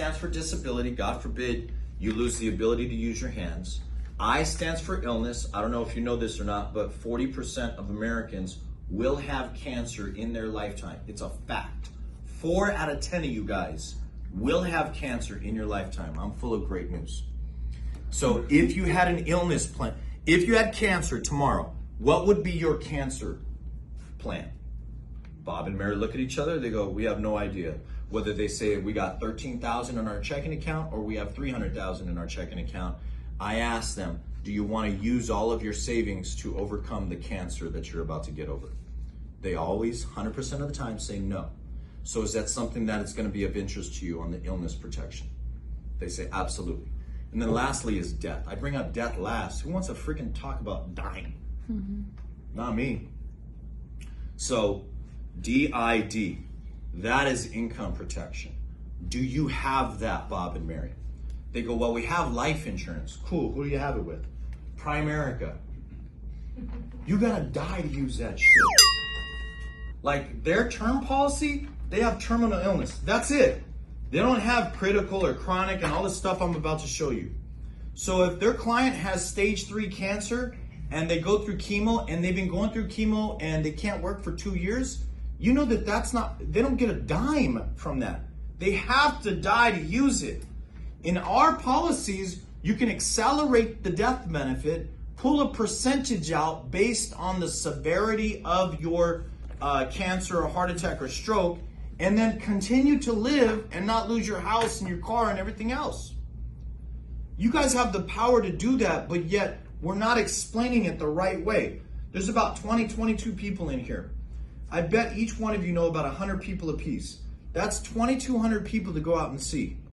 stands for disability. God forbid you lose the ability to use your hands. I stands for illness. I don't know if you know this or not, but 40% of Americans will have cancer in their lifetime. It's a fact. 4 out of 10 of you guys will have cancer in your lifetime. I'm full of great news. So if you had an illness plan, if you had cancer tomorrow, what would be your cancer plan? Bob and Mary look at each other. They go, we have no idea. Whether they say we got 13,000 in our checking account or we have 300,000 in our checking account, I ask them, do you want to use all of your savings to overcome the cancer that you're about to get over? They always, 100% of the time, say no. So is that something that is going to be of interest to you on the illness protection? They say absolutely. And then lastly is death. I bring up death last. Who wants to freaking talk about dying? Not me. So DID, that is income protection. Do you have that, Bob and Mary? They go, well, we have life insurance. Cool, who do you have it with? Primerica. You gotta die to use that shit. Like their term policy, they have terminal illness. That's it. They don't have critical or chronic and all the stuff I'm about to show you. So if their client has stage 3 cancer and they go through chemo and they've been going through chemo and they can't work for 2 years, you know that they don't get a dime from that. They have to die to use it. In our policies, you can accelerate the death benefit, pull a percentage out based on the severity of your cancer or heart attack or stroke, and then continue to live and not lose your house and your car and everything else. You guys have the power to do that, but yet we're not explaining it the right way. There's about 22 people in here. I bet each one of you know about 100 people apiece. That's 2,200 people to go out and see.